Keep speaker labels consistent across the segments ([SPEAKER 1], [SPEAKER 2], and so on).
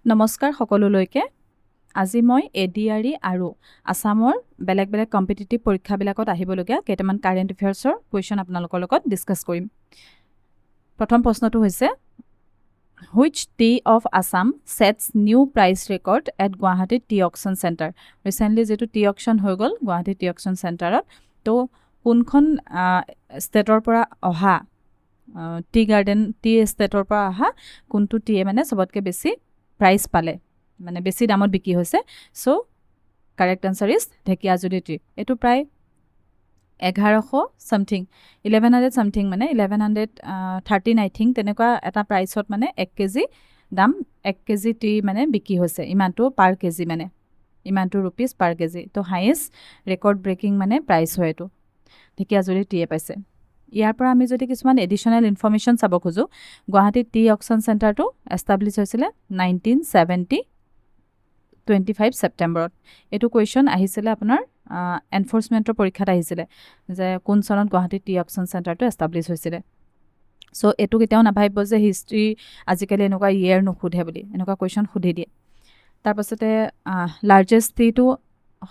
[SPEAKER 1] নমস্কাৰ সকলোলৈকে আজি মই এডিআৰই আৰু আসামৰ বেলেগ বেলেগ কম্পিটিটিভ পৰীক্ষাবিলাকত আহিবলগীয়া কেইটামান কাৰেণ্ট এফেয়াৰ্ছৰ কুৱেশ্যন আপোনালোকৰ লগত ডিছকাছ কৰিম প্ৰথম প্ৰশ্নটো হৈছে Which tea of Assam sets new price record at Guwahati Tea Auction Center? Recently, যেটো tea auction হৈ গ'ল Guwahati Tea Auction Centerত তো কোনখন ষ্টেটৰ পৰা অহা টি গাৰ্ডেন টি ষ্টেটৰ পৰা অহা কোনটো টিয়ে মানে সবতকৈ বেছি প্ৰাইস পালে মানে বেছি দামত বিক্ৰী হৈছে so correct answer is Dhekiajuli T এটো প্ৰায় 1100 সামথিং 1100 সামথিং মানে 1113 আই থিংক তেনেকুৱা এটা প্ৰাইসত মানে 1 কেজি দাম 1 কেজি টি মানে বিক্ৰী হৈছে ইমানটো পাৰ কেজি মানে ইমানটো रुपीस পাৰ কেজি তো হাইয়েষ্ট ৰেকৰ্ড ব্ৰেকিং মানে প্ৰাইস হয় এটো ঢেকিয়াজুলি টিয়ে পাইছে ইয়াৰ পৰা আমি যদি কিছুমান এডিশনাল ইনফৰমেশন চাব খোজো গুৱাহাটী টি অকশন সেন্টাৰটো এস্টাব্লিশ হৈছিল 1970 25 সেপ্টেম্বৰত এটো কোৱেশ্চন আহিছিল আপোনাৰ এনফোৰ্সমেন্টৰ পৰীক্ষাত আহিছিল যে কোন চনত গুৱাহাটী টি অকশন সেন্টাৰটো এস্টাব্লিশ হৈছিল সো এটো কেতিয়াও নাভাবিব যে হিষ্ট্ৰি আজিকালি এনেকুৱা ইয়াৰ নুখুধে বুলি এনেকুৱা কোৱেশ্চন খুধি দিয়ে তাৰ পাছতে লাৰ্জেষ্ট টিটো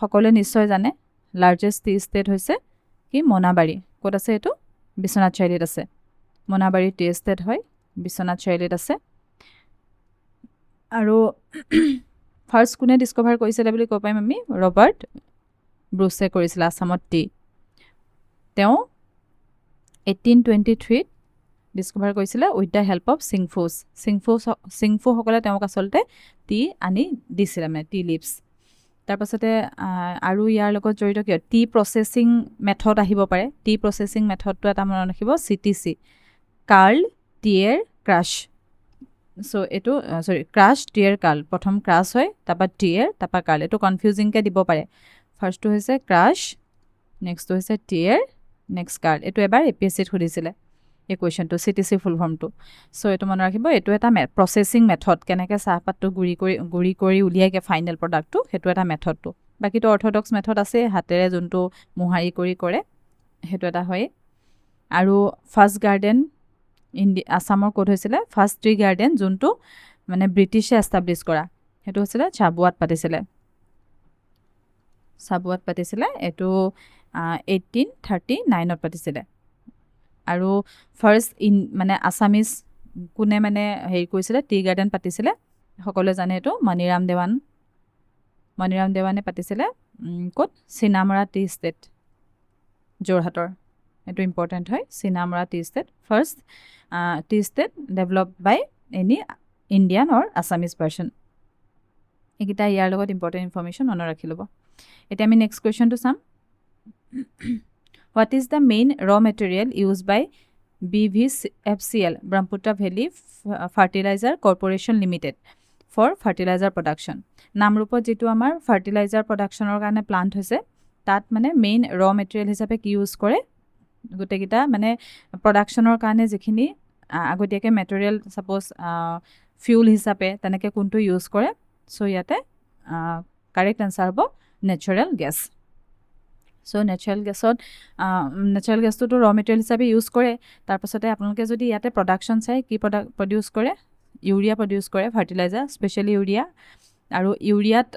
[SPEAKER 1] সকলোৱে নিশ্চয় জানে লাৰ্জেষ্ট টি ষ্টেট হৈছে কি মোনাবাৰী ক'ত আছে এটো বিশ্বনাথ চাৰিআলিত আছে মোনাবাৰী টি ষ্টেট হয় বিশ্বনাথ চাৰিআলিত আছে আৰু ফাৰ্স্ট কোনে ডিস্কভাৰ কৰিছিল বুলি কৈ পাইম আমি ৰবাৰ্ট ব্ৰুছে কৰিছিল আসামত টি তেওঁ 1823 ডিস্কভাৰ কৰিছিল উইথ দা হেল্প অফ সিংফু সকলে তেওঁক আসলতে টি আনি দিছিল মানে টি লিভছ তাৰ পাছতে আৰু ইয়াৰ লগত জড়িত কি টি প্ৰসেসিং মেথড আহিব পাৰে টি প্ৰসেসিং মেথডটো এটা মনত ৰাখিব CTC Carl tier crash so এটো সৰি ক্ৰাশ টিয়াৰ কাৰ্ল প্ৰথম ক্ৰাশ হয় তাপা টিয়াৰ তাপা কাৰ্ল এটো কনফিউজিং কে দিব পাৰে ফাৰ্স্টটো হৈছে ক্ৰাশ নেক্সটটো হৈছে টিয়াৰ নেক্সট কাৰ্ল এটো এবাৰ এপিএসসি ত খুদিছিলে এই কোৱেশ্চনটো সিটিসি ফুল ফৰ্মটো সো এটো মনত ৰাখিব এটো এটা প্ৰসেসিং মেথড কেনেকে চাহপাতটো গুৰি কৰি উলিয়াইকে ফাইনেল প্ৰডাক্টটো হেতু এটা মেথডটো বাকিটো অৰ্থডক্স মেথড আছে হাতেৰে যোনটো মুহাৰি কৰি কৰে হেতু এটা হয় আৰু ফাৰ্স্ট গাৰ্ডেন আসামৰ কোড হৈছিল ফাৰ্স্ট ট্ৰি গাৰ্ডেন যোনটো মানে ব্ৰিটিছে এস্টাব্লিশ কৰা হেতু হৈছিল চাবুৱাত পাতিছিলে এটো 1839 ত পাতিছিলে আৰু ফাৰ্স্ট মানে আসামিজ কোনে মানে হেৰি কৰিছিলে টি গাৰ্ডেন পাতিছিলে সকলোৱে জানে এটো মণিৰাম দেৱানে পাতিছিলে কোত সিনামৰা টি ষ্টেট যোৰহাটৰ এটো ইম্পৰ্টেন্ট হয় Cinnamara tea estate first tea estate developed by any Indian or Assamese person একিটা ইয়াৰ লগত ইম্পৰ্টেন্ট ইনফৰমেশন মনত ৰাখি লব এতিয়া আমি নেক্সট কোৱেশ্চনটো চাম What is the main raw material used by BVFCL, Brahmaputra Valley Fertilizer Corporation Limited for fertilizer production? নামৰূপত যেটো আমাৰ ফাৰ্টিলাইজাৰ প্ৰডাকশনৰ কাৰণে প্লান্ট হৈছে তাত মানে মেইন ৰ মেটেৰিয়েল হিচাপে কি ইউজ কৰে গুটেকিটা মানে প্ৰডাকশনৰ কাৰণে যিখিনি আগতীয়াকে মেটেৰিয়েল সাপোজ ফিউল হিচাপে তেনেকে কোনটো ইউজ কৰে সো ইয়াতে কাৰেক্ট আনসাৰ হ'ব নেচাৰেল গেছ সো নেচাৰেল গেছটো তো ৰ মেটেৰিয়েল হিচাপে ইউজ কৰে তাৰ পাছতে আপোনালোকে যদি ইয়াতে প্ৰডাকশন চাই কি প্ৰডিউস কৰে ইউৰিয়া প্ৰডিউস কৰে ফাৰ্টিলাইজাৰ স্পেশালি ইউৰিয়া আৰু ইউৰিয়াত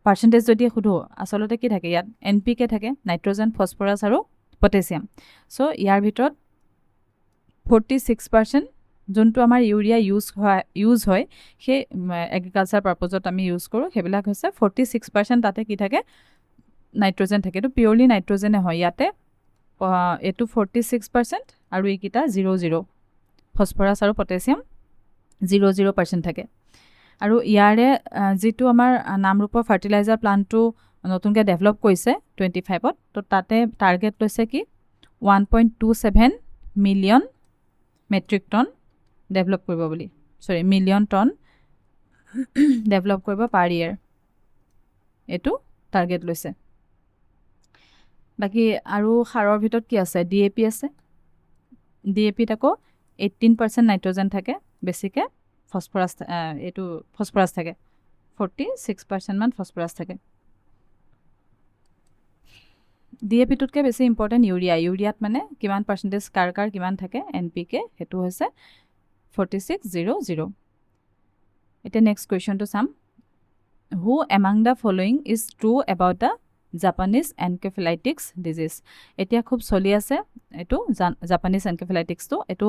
[SPEAKER 1] পাৰ্সেন্টেজ যদি খুদো আসলতে কি থাকে ইয়াত এনপিকে থাকে নাইট্ৰজেন ফসফৰাছ আৰু পটাছিয়াম সো ইয়াৰ ভিতৰত 46% যোনটো আমাৰ ইউৰিয়া ইউজ হয় সেই এগ্ৰিকালচাৰ পাৰপজত আমি ইউজ কৰো হেবিলাক হৈছে 46% তাতে কি থাকে নাইট্ৰজেন থাকে তো পিওৰলি নাইট্ৰজেনে হয় ইয়াতে এটো 46% আৰু এইকিটা 00 ফসফৰাছ আৰু পটাছিয়াম 00% থাকে আৰু ইয়াৰে যেটো আমাৰ নামৰূপৰ ফাৰ্টিলাইজাৰ প্লান্টটো নতুনকে ডেভেলপ কৰিছে 25ত তো তাতে টাৰ্গেট লৈছে কি 1.27 মিলিয়ন মেট্ৰিক টন ডেভেলপ কৰিব বুলি মিলিয়ন টন ডেভেলপ কৰিব পাৰ ইয়াৰ এটো টাৰ্গেট লৈছে বাকি আৰু সাৰৰ ভিতৰত কি আছে ডিএপি আছে ডিএপি তাকো 18% নাইট্ৰজেন থাকে বেছিকে ফসফৰাছ এটো ফসফৰাছ থাকে 46% মান ফসফৰাছ থাকে ডিএপি টুতকে বেছি ইম্পৰ্টেন্ট ইউৰিয়াত মানে কিমান পাৰ্সেন্টেজ কাৰ কিমান থাকে এনপিকে হেতু হৈছে 4600 এতিয়া নেক্সট কুৱেশ্যনটো চাম who among the following is true about the Japanese encephalitis disease এতিয়া খুব চলি আছে এইটো জাপানিজ এনকেফেলাইটিক্সটো এইটো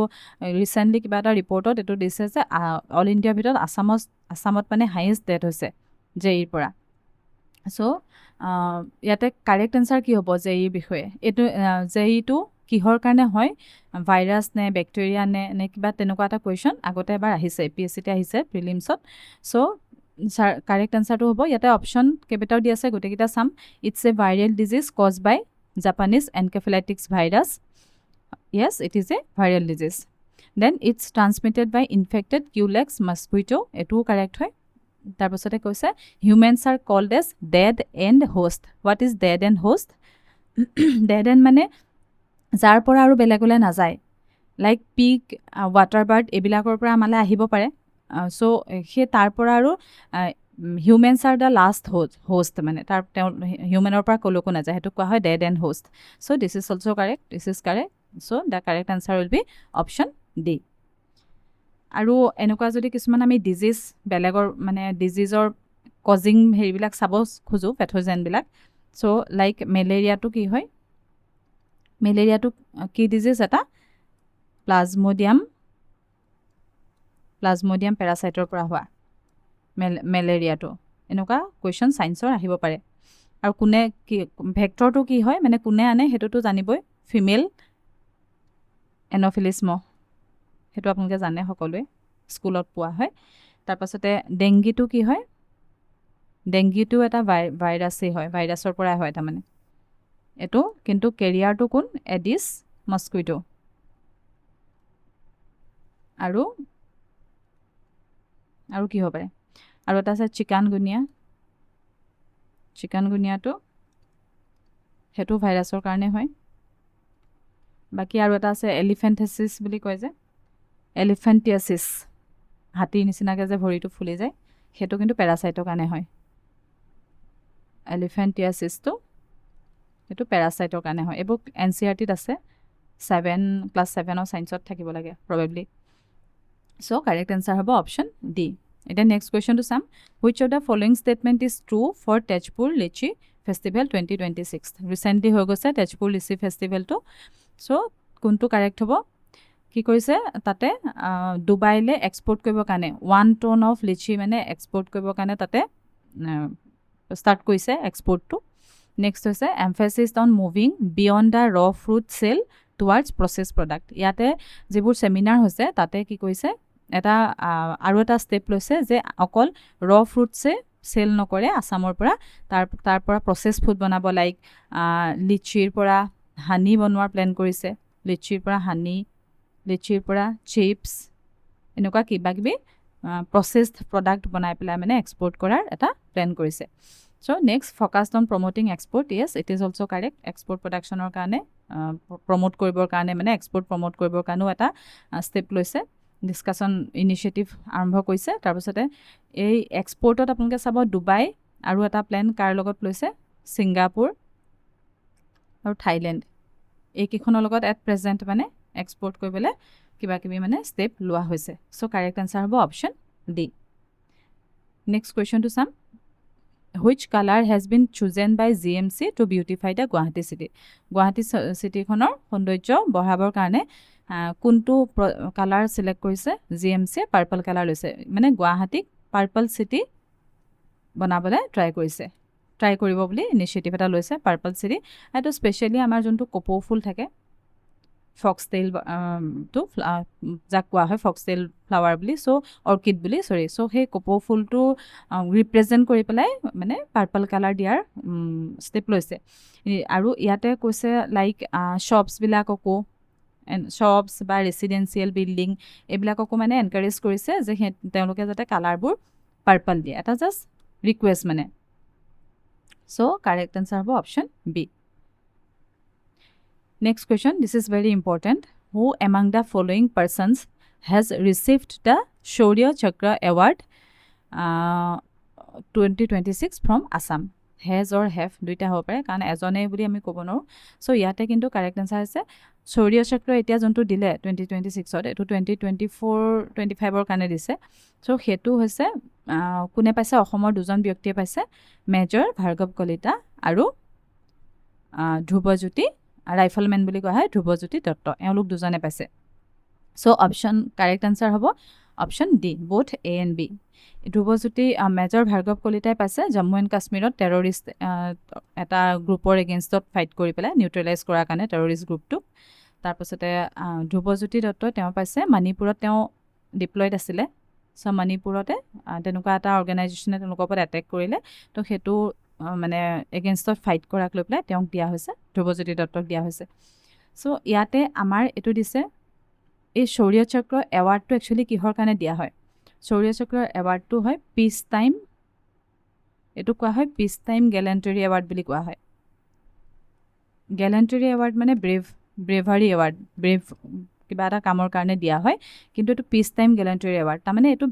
[SPEAKER 1] ৰিচেণ্টলি কিবা এটা ৰিপৰ্টত এইটো দিছে যে অল ইণ্ডিয়াৰ ভিতৰত আছামত মানে হায়েষ্ট ডেথ হৈছে জেইৰ পৰা চ' ইয়াতে কাৰেক্ট এনচাৰ কি হ'ব জেইৰ বিষয়ে এইটো জেইটো কিহৰ কাৰণে হয় ভাইৰাছ নে বেক্টেৰিয়া নে কিবা তেনেকুৱা এটা কুৱেশ্যন আগতে এবাৰ আহিছে APSCতে আহিছে প্ৰিলিমছত চ' কাৰেক্ট এনচাৰটো হ'ব ইয়াতে অপশ্যন কেইবাটাও দি আছে গোটেইকেইটা চাম it's a viral disease caused by Japanese encephalitis virus yes it is a viral disease then it's transmitted by infected Culex mosquito এইটোও কাৰেক্ট হয় তাৰপাছতে কৈছে humans are called as dead end host what is dead end host dead end মানে যাৰ পৰা আৰু বেলেগলৈ নাযায় লাইক পিক ৱাটাৰ বাৰ্ড এইবিলাকৰ পৰা আমালৈ আহিব পাৰে চ' সেই তাৰ পৰা আৰু humans are the last host মানে তেওঁ হিউমেনৰ পৰা ক'লৈকো নাযায় সেইটো কোৱা হয় dead end host so' this is also' correct this is correct so' the correct answer will be option D আৰু এনেকুৱা যদি কিছুমান আমি ডিজিজ বেলেগৰ মানে ডিজিজৰ কজিং হেৰিবিলাক চাব খোজোঁ পেথোজেনবিলাক চ' লাইক মেলেৰিয়াটো কি হয় মেলেৰিয়াটো কি ডিজিজ এটা প্লাজমডিয়াম পেৰাচাইটৰ পৰা হোৱা মেলেৰিয়াটো এনেকুৱা কুৱেশ্যন ছায়েন্সৰ আহিব পাৰে আৰু কোনে কি ভেক্টৰটো কি হয় মানে কোনে আনে সেইটোতো জানিবই ফিমেল এন'ফিলিছ মহ সেইটো আপোনালোকে জানে সকলোৱে স্কুলত পোৱা হয় তাৰপাছতে ডেংগিটো কি হয় ডেংগিটো এটা ভাইৰাছেই হয় ভাইৰাছৰ পৰাই হয় তাৰমানে এইটো কিন্তু কেৰিয়াৰটো কোন এডিছ মস্কুইটো আৰু কি হ'ব পাৰে আৰু এটা আছে চিকানগুনিয়াটো সেইটো ভাইৰাছৰ কাৰণে হয় বাকী আৰু এটা আছে এলিফেণ্টেচিছ বুলি কয় যে এলিফেণ্টিয়াচিছ হাতীৰ নিচিনাকৈ যে ভৰিটো ফুলি যায় সেইটো কিন্তু পেৰাচাইটৰ কাৰণে হয় এলিফেণ্টিয়াচিছটো সেইটো পেৰাচাইটৰ কাৰণে হয় এইবোৰ NCERTত আছে ক্লাছ 7 ছায়েন্সত থাকিব লাগে প্ৰবেবলি চ' কাৰেক্ট এনচাৰ হ'ব অপশ্যন ডি এতিয়া নেক্সট কুৱেশ্যনটো চাম which of the following statement is true for Tezpur litchi festival 2026 recently হৈ গৈছে তেজপুৰ লিচি ফেষ্টিভেলটো চ' কোনটো কাৰেক্ট হ'ব কি কৰিছে তাতে ডুবাইলৈ এক্সপৰ্ট কৰিবৰ কাৰণে 1 টন অফ লিচি মানে এক্সপৰ্ট কৰিবৰ কাৰণে তাতে ষ্টাৰ্ট কৰিছে এক্সপৰ্টটো নেক্সট হৈছে emphasis on moving beyond the ৰ fruit sale towards process product ইয়াতে যিবোৰ ছেমিনাৰ হৈছে তাতে কি কৰিছে এটা আৰু এটা ষ্টেপ লৈছে যে অকল ৰ ফ্ৰুটছে চেল নকৰে আছামৰ পৰা তাৰ পৰা প্ৰচেছ ফুড বনাব লাইক লিচিৰ পৰা হানি বনোৱাৰ প্লেন কৰিছে লিচিৰ পৰা চিপছ এনেকুৱা কিবা কিবি প্ৰচেছড প্ৰডাক্ট বনাই পেলাই মানে এক্সপৰ্ট কৰাৰ এটা প্লেন কৰিছে so' next focused on promoting export yes it is also' correct export প্ৰডাকশ্যনৰ কাৰণে প্ৰম'ট কৰিবৰ কাৰণে মানে এক্সপৰ্ট প্ৰম'ট কৰিবৰ কাৰণেও এটা ষ্টেপ লৈছে ডিছকাশ্যন ইনিচিয়েটিভ আৰম্ভ কৰিছে তাৰপিছতে এই এক্সপৰ্টত আপোনালোকে চাব ডুবাই আৰু এটা প্লেন কাৰ লগত লৈছে ছিংগাপুৰ আৰু থাইলেণ্ড এইকেইখনৰ লগত এট প্ৰেজেণ্ট মানে এক্সপৰ্ট কৰিবলৈ কিবা কিবি মানে ষ্টেপ লোৱা হৈছে চ' কাৰেক্ট এনচাৰ হ'ব অপশ্যন ডি নেক্সট কুৱেশ্যনটো চাম which colour has been chosen by GMC to beautify the Guwahati city Guwahati চিটিখনৰ সৌন্দৰ্য বঢ়াবৰ কাৰণে কোনটো কালাৰ চিলেক্ট কৰিছে GMC পাৰ্পল কালাৰ লৈছে মানে গুৱাহাটীক পাৰ্পল চিটি বনাবলৈ ট্ৰাই কৰিব বুলি ইনিচিয়েটিভ এটা লৈছে পাৰ্পল চিটি এইটো স্পেচিয়েলি আমাৰ যোনটো কপৌ ফুল থাকে ফক্সটেইলটো যাক কোৱা হয় ফক্সটেইল ফ্লাৱাৰ বুলি চ' অৰ্কিড বুলি চ' সেই কপৌ ফুলটো ৰিপ্ৰেজেণ্ট কৰি পেলাই মানে পাৰ্পল কালাৰ দিয়াৰ ষ্টেপ লৈছে আৰু ইয়াতে কৈছে লাইক শ্বপছবিলাককো শ্বপছ বা ৰেচিডেঞ্চিয়েল বিল্ডিং এইবিলাককো মানে এনকাৰেজ কৰিছে যে তেওঁলোকে যাতে কালাৰবোৰ পাৰ্পল দিয়ে এটা জাষ্ট ৰিকুৱেষ্ট মানে চ' কাৰেক্ট এনচাৰ হ'ব option B Next question, this is very important. Who among the following persons has received the Shaurya Chakra Award 2026 from Assam? Has or have দুইটা হ'ব পাৰে, কাৰণ এজনে বুলি আমি ক'ব নোৱাৰোঁ। চ' ইয়াতে কিন্তু কাৰেক্ট এনচাৰ হৈছে শৌৰ্য চক্ৰ এতিয়া যোনটো দিলে 2026ত, এইটো 2024-25ৰ কাৰণে দিছে। চ' সেইটো হৈছে কোনে পাইছে, অসমৰ দুজন ব্যক্তিয়ে পাইছে, মেজৰ ভাৰ্গৱ কলিতা আৰু ধ্ৰুৱজ্যোতি, ৰাইফলমেন বুলি কোৱা হয় ধ্ৰুৱজ্যোতি দত্ত, এওঁলোক দুজনে পাইছে। চ' অপশ্যন কাৰেক্ট আনচাৰ হ'ব option D, both A and B. Dhruvajyoti major Bhargav কলিতাই পাইছে জম্মু এণ্ড কাশ্মীৰত টেৰৰিষ্ট এটা গ্ৰুপৰ এগেইনষ্টত ফাইট কৰি পেলাই নিউট্ৰেলাইজ কৰাৰ কাৰণে টেৰৰিষ্ট গ্ৰুপটোক। তাৰপাছতে ধ্ৰুৱজ্যোতি দত্তই তেওঁ পাইছে মণিপুৰত, তেওঁ ডিপ্লয়ড আছিলে। চ' মণিপুৰতে তেনেকুৱা এটা অৰ্গেনাইজেশ্যনে তেওঁলোকৰ ওপৰত এটেক কৰিলে, তো সেইটো মানে এগেইনষ্টত ফাইট কৰাক লৈ পেলাই তেওঁক দিয়া হৈছে, ধ্ৰুৱজ্যোতি দত্তক দিয়া হৈছে। চ' ইয়াতে আমাৰ এইটো দিছে, এই শৌৰ্য চক্ৰ এৱাৰ্ডটো একচুৱেলি কিহৰ কাৰণে দিয়া হয়? শৌৰ্য চক্ৰৰ এৱাৰ্ডটো হয় পিচ টাইম, এইটো কোৱা হয় পিচ টাইম গেলেণ্টৰী এৱাৰ্ড বুলি কোৱা হয়। গেলেণ্টৰী এৱাৰ্ড মানে ব্ৰেভাৰী এৱাৰ্ড, ব্ৰেভ কিবা এটা কামৰ কাৰণে দিয়া হয়, কিন্তু এইটো পিচ টাইম গেলেণ্টৰী এৱাৰ্ড, তাৰমানে এইটো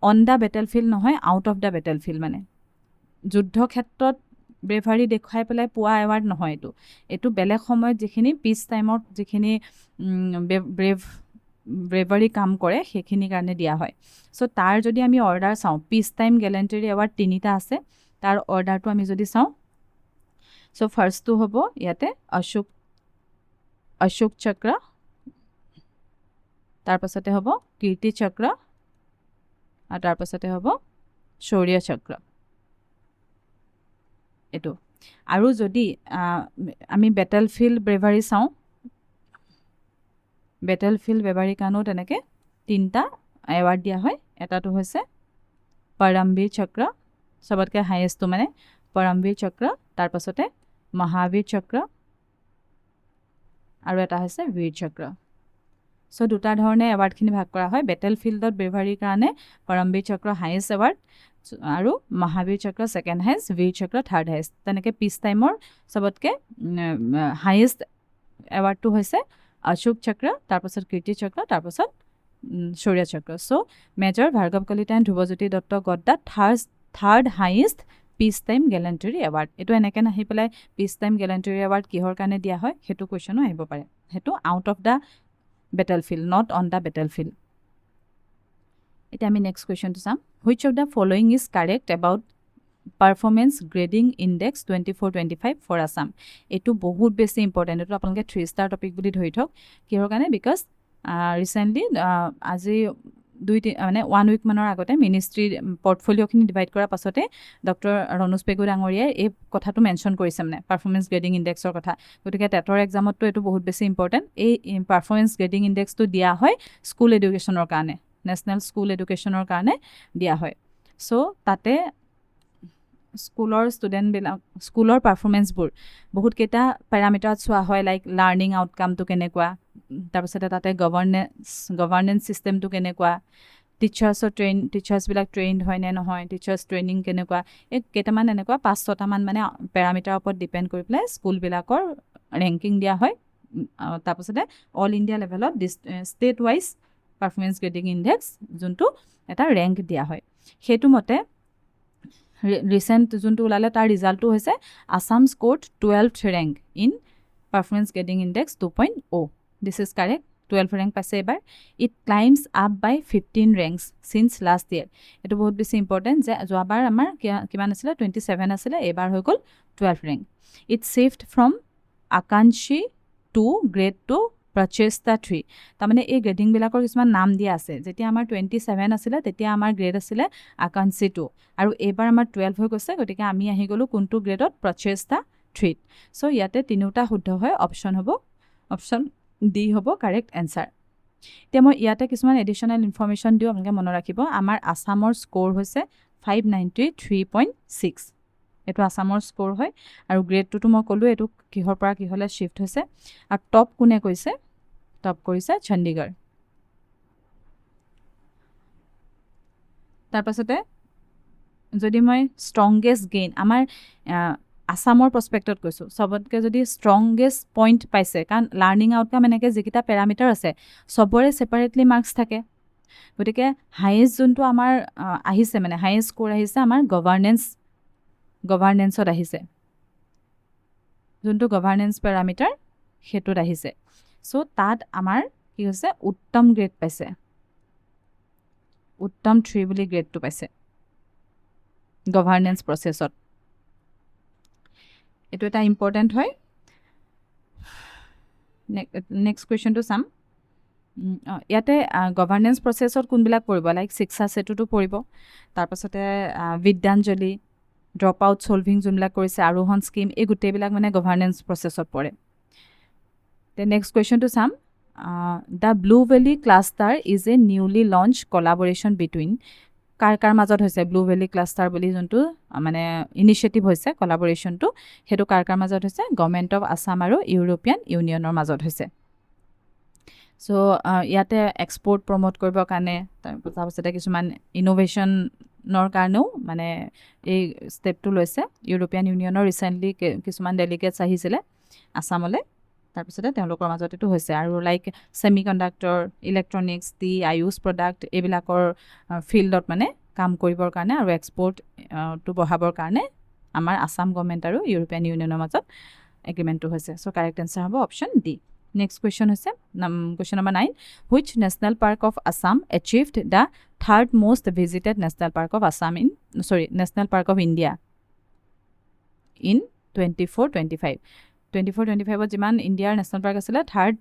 [SPEAKER 1] অন দ্য বেটেল ফিল্ড নহয়, out of the battle field, মানে যুদ্ধ ক্ষেত্ৰত ব্ৰেভাৰী দেখুৱাই পেলাই পোৱা এৱাৰ্ড নহয় এইটো বেলেগ সময়ত যিখিনি পিচ টাইমত যিখিনি ব্ৰেভাৰী কাম কৰে সেইখিনিৰ কাৰণে দিয়া হয়। চ' তাৰ যদি আমি অৰ্ডাৰ চাওঁ, পিচ টাইম গেলেণ্টৰী এৱাৰ্ড 3টা আছে, তাৰ অৰ্ডাৰটো আমি যদি চাওঁ, চ' ফাৰ্ষ্টটো হ'ব ইয়াতে অশোক চক্ৰ, তাৰপাছতে হ'ব কীৰ্তি চক্ৰ, আৰু তাৰপাছতে হ'ব শৌৰ্য চক্ৰ এইটো। আৰু যদি আমি বেটেল ফিল্ড ব্ৰেভাৰী চাওঁ, বেটেল ফিল্ড ব্ৰেভাৰীৰ কাৰণেও তেনেকৈ 3টা এৱাৰ্ড দিয়া হয়। এটাটো হৈছে পৰমবীৰ চক্ৰ, চবতকৈ হায়েষ্টটো মানে পৰমবীৰ চক্ৰ, তাৰপাছতে মহাবীৰ চক্ৰ, আৰু এটা হৈছে বীৰ চক্ৰ। চ' দুটা ধৰণে এৱাৰ্ডখিনি ভাগ কৰা হয়। বেটেল ফিল্ডত ব্ৰেভাৰীৰ কাৰণে পৰমবীৰ চক্ৰ হায়েষ্ট এৱাৰ্ড, আৰু মহাবীৰ চক্ৰ ছেকেণ্ড হায়েষ্ট, বীৰ চক্ৰ থাৰ্ড হায়েষ্ট। তেনেকৈ পিচ টাইমৰ চবতকৈ হায়েষ্ট এৱাৰ্ডটো হৈছে অশোক চক্ৰ, তাৰপাছত কীৰ্তি চক্ৰ, তাৰপাছত Shaurya Chakra. So' major Bhargav Kalita and Dhruvajyoti Dutta got the third highest peace time gallantry award. এইটো এনেকৈ নাহি পেলাই পিচ টাইম গেলেণ্টৰী এৱাৰ্ড কিহৰ কাৰণে দিয়া হয় সেইটো কুৱেশ্যনো আহিব পাৰে। সেইটো out of the battle field, not on the battle field. এতিয়া আমি নেক্সট কুৱেশ্যনটো চাম। Which of the following is correct about performance grading index 24-25 for Assam? এইটো বহুত বেছি ইম্পৰ্টেণ্ট, এইটো আপোনালোকে 3 ষ্টাৰ টপিক বুলি ধৰি থওক। কিহৰ কাৰণে? বিকজ ৰিচেণ্টলি আজি 1 উইক মানৰ আগতে মিনিষ্ট্ৰীৰ পৰ্টফলিঅ'খিনি ডিভাইড কৰাৰ পাছতে ডক্টৰ ৰণোজ পেগু ডাঙৰীয়াই এই কথাটো মেনশ্যন কৰিছে, মানে পাৰফৰ্মেঞ্চ গ্ৰেডিং ইণ্ডেক্সৰ কথা। গতিকে টেটৰ এক্সামততো এইটো বহুত বেছি ইম্পৰ্টেণ্ট। এই পাৰফৰ্মেঞ্চ গ্ৰেডিং ইণ্ডেক্সটো দিয়া হয় স্কুল এডুকেশ্যনৰ কাৰণে, নেশ্যনেল স্কুল এডুকেশ্যনৰ কাৰণে দিয়া হয়। চ' তাতে স্কুলৰ ষ্টুডেণ্টবিলাক, স্কুলৰ পাৰফৰ্মেঞ্চবোৰ বহুতকেইটা পেৰামিটাৰত চোৱা হয়, লাইক লাৰ্ণিং আউটকামটো কেনেকুৱা, তাৰপিছতে তাতে গভাৰ্নেন্স ছিষ্টেমটো কেনেকুৱা, টিচাৰ্ছবিলাক ট্ৰেইনড হয় নে নহয়, টিচাৰ্ছ ট্ৰেইনিং কেনেকুৱা, এই কেইটামান এনেকুৱা 5-6টামান মানে পেৰামিটাৰৰ ওপৰত ডিপেণ্ড কৰি পেলাই স্কুলবিলাকৰ ৰেংকিং দিয়া হয়। তাৰপিছতে অল ইণ্ডিয়া লেভেলত state wise performance grading index যোনটো এটা ৰেংক দিয়া হয়। সেইটো মতে ৰিচেণ্ট যোনটো ওলালে তাৰ ৰিজাল্টটো হৈছে Assam scored 12th rank in performance grading index 2.0। This is correct, 12 rank পাইছে এইবাৰ। It climbs up by 15 ranks since last year. এইটো বহুত বেছি ইম্পৰ্টেণ্ট যে যোৱাবাৰ আমাৰ কিমান আছিলে, 27 আছিলে, এইবাৰ হৈ গ'ল 12 rank. It shift from Akankshi to grade to Prachesta 3। তাৰমানে এই গ্ৰেডিংবিলাকৰ কিছুমান নাম দিয়া আছে। যেতিয়া আমাৰ 27 আছিলে তেতিয়া আমাৰ গ্ৰেড আছিলে আকাংক্ষী 2, আৰু এইবাৰ আমাৰ 12 হৈ গৈছে, গতিকে আমি আহি গ'লোঁ কোনটো গ্ৰেডত, প্ৰচেষ্টা 3। চ' ইয়াতে 3টা শুদ্ধ হয়, অপশ্যন হ'ব, অপশ্যন ডি হ'ব কাৰেক্ট এনচাৰ। এতিয়া মই ইয়াতে কিছুমান এডিশ্যনেল ইনফৰ্মেশ্যন দিওঁ, আপোনালোকে মনত ৰাখিব। আমাৰ আছামৰ স্ক'ৰ হৈছে 593.6, এইটো আছামৰ স্ক'ৰ হয়। আৰু গ্ৰেডটোতো মই ক'লোঁ এইটো কিহৰ পৰা কিহলৈ শ্বিফ্ট হৈছে। আৰু টপ কোনে কৈছে? টপ কৰিছে চণ্ডীগড়। তাৰপাছতে যদি মই ষ্ট্ৰংগেষ্ট গেইন, আমাৰ আছামৰ প্ৰস্পেক্টত কৈছোঁ, চবতকৈ যদি ষ্ট্ৰংগেষ্ট পইণ্ট পাইছে, কাৰণ লাৰ্ণিং আউটকাম এনেকৈ যিকেইটা পেৰামিটাৰ আছে চবৰে ছেপাৰেটলি মাৰ্কছ থাকে। গতিকে হায়েষ্ট যোনটো আমাৰ আহিছে, মানে হায়েষ্ট স্ক'ৰ আহিছে আমাৰ গভাৰ্নেন্সত আহিছে যোনটো গভাৰ্নেন্স পেৰামিটাৰ হেতুত আহিছে সো তাত আমাৰ কি হৈছে উত্তম গ্ৰেড পাইছে উত্তম 3 বুলি গ্ৰেডটো পাইছে গভাৰ্নেন্স প্ৰসেছত এটো এটা ইম্পৰ্টেন্ট হয় নেক্সট কোৱেশ্চনটো চাম ইয়াতে গভাৰ্নেন্স প্ৰসেছত কোনবিলাক পৰিব লাইক শিক্ষা সেতুটো পৰিব তাৰ পাছতে বিদ্যাঞ্জলি ড্ৰপ আউট সলভিং যোনবিলাক কৰিছে আৰোহণ স্কিম এই গোটেইবিলাক মানে গভাৰ্নেন্স প্ৰসেছত পৰে তে নেক্সট কোৱেশ্চনটো চাম the blue valley cluster is a newly launch collaboration between কাৰ মাজত হৈছে ব্লু ভেলি ক্লাষ্টাৰ বুলি যোনটো মানে ইনিচিয়েটিভ হৈছে কলাবৰেশ্যনটো হেতু কাৰ মাজত হৈছে গভৰ্নমেণ্ট অফ আসাম আৰু ইউৰোপিয়ান ইউনিয়নৰ মাজত হৈছে সো ইয়াতে এক্সপোৰ্ট প্ৰমোট কৰিবৰ কাৰণে তাৰপিছতে কিছুমান ইনোভেশ্যনৰ কাৰণেও মানে এই ষ্টেপটো লৈছে ইউৰোপিয়ান ইউনিয়নৰ ৰিচেণ্টলি কিছুমান ডেলিগেটছ আহিছিলে আসামলৈ তাৰপিছতে তেওঁলোকৰ মাজত এইটো হৈছে আৰু like semiconductor electronics T Ayush product এইবিলাকৰ ফিল্ডত মানে কাম কৰিবৰ কাৰণে আৰু এক্সপোৰ্টটো বঢ়াবৰ কাৰণে আমাৰ আসাম গভৰ্নমেণ্ট আৰু ইউৰোপিয়ান ইউনিয়নৰ মাজত এগ্ৰিমেণ্টটো হৈছে সো কাৰেক্ট এনচাৰ হ'ব অপশ্যন ডি নেক্সট কুৱেশ্যন হৈছে question number 9 which national park of Assam achieved the third most visited national park of Assam national park of India in 24-25 24-25 যিমান ইণ্ডিয়াৰ নেশ্যনেল পাৰ্ক আছিলে third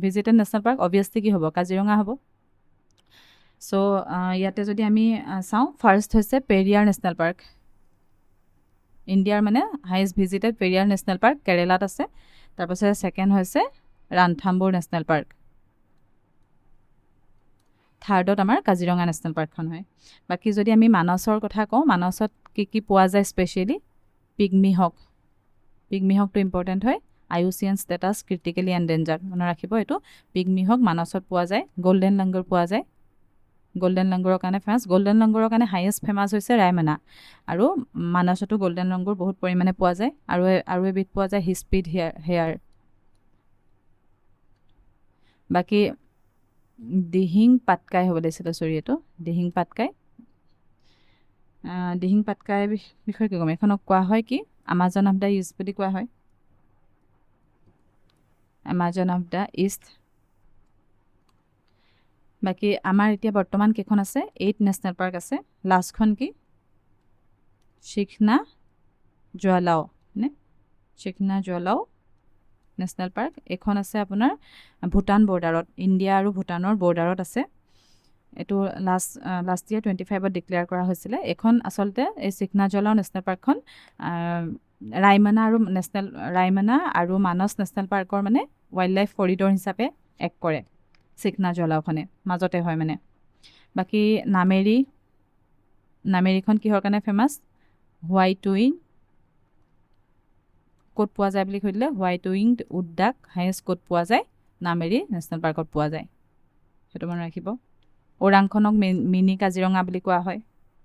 [SPEAKER 1] visited national park obviously কি হ'ব কাজিৰঙা হ'ব so ইয়াতে যদি আমি চাওঁ ফাৰ্ষ্ট হৈছে পেৰিয়াৰ নেশ্যনেল পাৰ্ক ইণ্ডিয়াৰ মানে highest visited Periyar national park কেৰেলাত আছে তাৰপিছত ছেকেণ্ড হৈছে ৰাণথাম্বুৰ নেশ্যনেল পাৰ্ক থাৰ্ডত আমাৰ কাজিৰঙা নেশ্যনেল পাৰ্কখন হয় বাকি যদি আমি মানসৰ কথা কওঁ মানসত কি পোৱা যায় স্পেচিয়েলি পিগমিহকটো ইম্পৰ্টেণ্ট হয় IUCN ষ্টেটাছ ক্ৰিটিকেলি এণ্ডেঞ্জাৰ্ড মনত ৰাখিব এইটো পিগমিহক মানসত পোৱা যায় গোল্ডেন লাংগুৰ পোৱা যায় গোল্ডেন লাংগুৰৰ কাৰণে ফেমাছ গোল্ডেন লাংগুৰৰ কাৰণে হাইয়েষ্ট ফেমাছ হৈছে ৰায়মনা আৰু মানসতো গোল্ডেন লাংগুৰ বহুত পৰিমাণে পোৱা যায় আৰু এবিধ পোৱা যায় হিস্পিড হেয়াৰ বাকি দিহিং পাটকাই হ'ব লাগিছিল চৰি এইটো দিহিং পাটকাই বিষয়ে কি ক'ম এখনক কোৱা হয় কি আমাজন অফ দ্য ইষ্ট বুলি কোৱা হয় আমাজন অফ দ্য ইষ্ট বাকি আমাৰ এতিয়া বৰ্তমান কেইখন আছে 8 নেশ্যনেল পাৰ্ক আছে লাষ্টখন কি শিখনা জোৱালাও নেশ্যনেল পাৰ্ক এখন আছে আপোনাৰ ভূটান বৰ্ডাৰত ইণ্ডিয়া আৰু ভূটানৰ বৰ্ডাৰত আছে এইটো লাষ্ট ইয়াৰ 25ত ডিক্লেয়াৰ কৰা হৈছিলে এখন আচলতে এই শিখনা জোৱালাও নেশ্যনেল পাৰ্কখন ৰায়মনা আৰু মানস নেশ্যনেল পাৰ্কৰ মানে ৱাইল্ড লাইফ কৰিডৰ হিচাপে এক কৰে শিখনা জোৱালাওখনে মাজতে হয় মানে বাকি নামেৰিখন কিহৰ কাৰণে ফেমাছ হোৱাইট উইং ক'ত পোৱা যায় বুলি কৈছিলে হোৱাইট উইংড উডডাক হাইয়েষ্ট ক'ত পোৱা যায় নামেৰি নেশ্যনেল পাৰ্কত পোৱা যায় সেইটো মনত ৰাখিব ওৰাংখনক মিনি কাজিৰঙা বুলি কোৱা হয়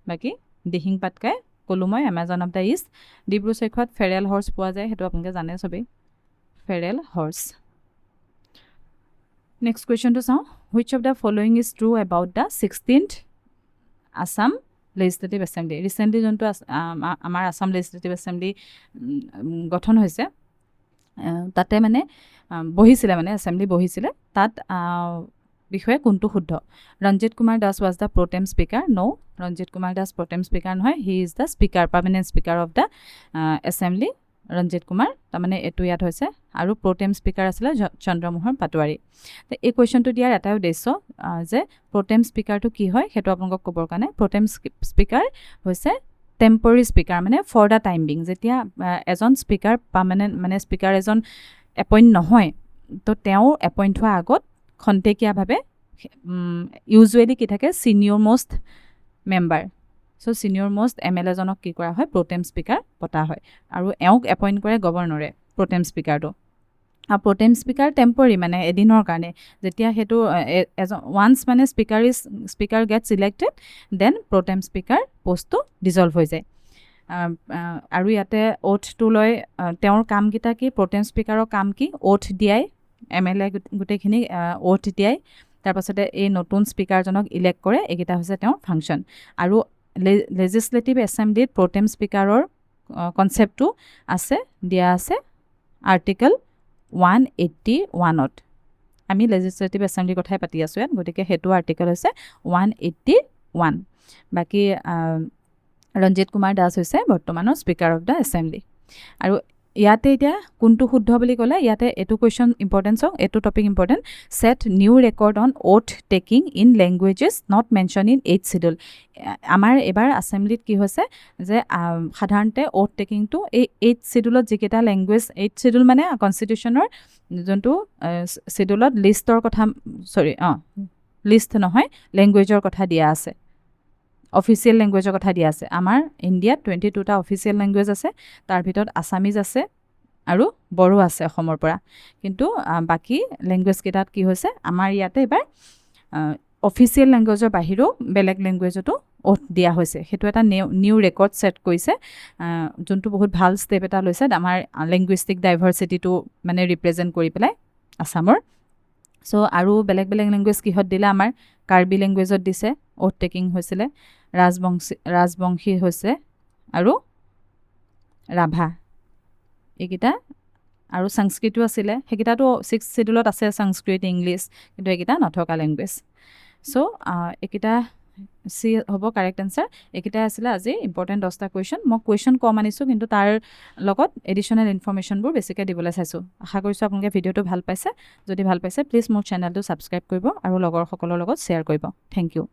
[SPEAKER 1] বাকি দিহিং পাটকাই ক'লো মই Amazon of the east Dibru চৈখোৱাত ফেৰেল হৰ্চ পোৱা যায় সেইটো আপোনালোকে জানে চবেই ফেৰেল হৰ্চ নেক্সট কুৱেশ্যনটো চাওঁ which of the following is true about the 16th Assam legislative assembly recently যোনটো আমাৰ আসাম লেজিসলেটিভ এছেম্বলি গঠন হৈছে তাতে মানে বহিছিলে মানে এছেম্বলি বহিছিলে তাত বিষয়ে কোনটো শুদ্ধ Ranjit Kumar Das was the protem speaker Ranjit Kumar Das protem speaker নহয় he is the speaker permanent speaker of the assembly Ranjit Kumar তাৰমানে এইটো ইয়াত হৈছে আৰু প্ৰটেম স্পীকাৰ আছিলে চন্দ্ৰমোহন পাটোৱাৰী এই কুৱেশ্যনটো দিয়াৰ এটাই উদ্দেশ্য যে প্ৰটেম স্পীকাৰটো কি হয় সেইটো আপোনালোকক ক'বৰ কাৰণে প্ৰটেম স্পীকাৰ হৈছে টেম্পৰৰী স্পীকাৰ মানে ফৰ দ্য টাইম বিং যেতিয়া এজন স্পীকাৰ পাৰ্মানেণ্ট মানে স্পীকাৰ এজন এপইণ্ট নহয় তো তেওঁ এপইণ্ট হোৱাৰ আগত খন্তেকীয়াভাৱে ইউজুৱেলি কি থাকে senior most member so senior most MLA জনক কি কৰা হয় প্ৰটেম স্পীকাৰ পতা হয় আৰু এওঁক এপইণ্ট কৰে গভৰ্ণৰে প্ৰটেম স্পীকাৰটো আৰু প্ৰটেম স্পীকাৰ টেম্পৰৰী মানে এদিনৰ কাৰণে যেতিয়া সেইটো ওৱান্স মানে speaker get selected then protem speaker পষ্টটো ডিজল্ভ হৈ যায় আৰু ইয়াতে অথটো লৈ তেওঁৰ কামকেইটা কি প্ৰটেম স্পীকাৰৰ কাম কি অথ দিয়াই MLA গোটেইখিনি অথ দিয়াই তাৰপাছতে এই নতুন স্পীকাৰজনক ইলেক্ট কৰে এইকেইটা হৈছে তেওঁৰ ফাংচন আৰু লেজিসলেটিভ এছেম্বলিত প্ৰটেম স্পীকাৰৰ কনচেপ্টটো আছে দিয়া আছে আৰ্টিকল 181ত আমি লেজিসলেটিভ এছেম্বলিৰ কথাই পাতি আছোঁ ইয়াত গতিকে সেইটো আৰ্টিকল হৈছে 181 বাকি ৰঞ্জিত কুমাৰ দাস হৈছে বৰ্তমানৰ স্পিকাৰ অফ দ্য এছেম্বলি আৰু ইয়াতে এতিয়া কোনটো শুদ্ধ বুলি ক'লে ইয়াতে এইটো কুৱেশ্যন ইম্পৰ্টেঞ্চ হওক এইটো topic important set new record on oath taking in languages not mention in 8th schedule আমাৰ এবাৰ এছেম্বলিত কি হৈছে যে সাধাৰণতে ওথ টেকিংটো এই 8th শিডিউলত যিকেইটা লেংগুৱেজ 8th শিডিউল মানে কনষ্টিটিউশ্যনৰ যোনটো শিডিউলত লিষ্টৰ কথা লিষ্ট নহয় লেংগুৱেজৰ কথা দিয়া আছে অফিচিয়েল লেংগুৱেজৰ কথা দিয়া আছে আমাৰ ইণ্ডিয়াত 22টা অফিচিয়েল লেংগুৱেজ আছে তাৰ ভিতৰত আছামিজ আছে আৰু বড়ো আছে অসমৰ পৰা কিন্তু বাকি লেংগুৱেজ কেইটাত কি হৈছে আমাৰ ইয়াতে এবাৰ অফিচিয়েল লেংগুৱেজৰ বাহিৰেও বেলেগ লেংগুৱেজতো ওথ দিয়া হৈছে সেইটো এটা নিউ ৰেকৰ্ড ছেট কৰিছে যোনটো বহুত ভাল ষ্টেপ এটা লৈছে আমাৰ লেংগুইষ্টিক ডাইভাৰ্চিটিটো মানে ৰিপ্ৰেজেণ্ট কৰি পেলাই আছামৰ চ' আৰু বেলেগ বেলেগ লেংগুৱেজ কিহত দিলে আমাৰ কাৰ্বি লেংগুৱেজত দিছে ওথ টেকিং হৈছিলে ৰাজবংশী হৈছে আৰু ৰাভা এইকেইটা আৰু সংস্কৃতো আছিলে সেইকেইটাতো 6th শিডিউলত আছে সংস্কৃত ইংলিছ কিন্তু এইকেইটা নথকা লেংগুৱেজ চ' এইকেইটা চি হ'ব কাৰেক্ট এনচাৰ এইকেইটা আছিলে আজি ইম্পৰ্টেণ্ট 10টা কুৱেশ্যন মই কুৱেশ্যন কম আনিছোঁ কিন্তু তাৰ লগত এডিশ্যনেল ইনফৰ্মেশ্যনবোৰ বেছিকৈ দিবলৈ চাইছোঁ আশা কৰিছোঁ আপোনালোকে ভিডিঅ'টো ভাল পাইছে যদি ভাল পাইছে প্লিজ মোৰ চেনেলটো ছাবস্ক্ৰাইব কৰিব আৰু লগৰসকলৰ লগত শ্বেয়াৰ কৰিব থেংক ইউ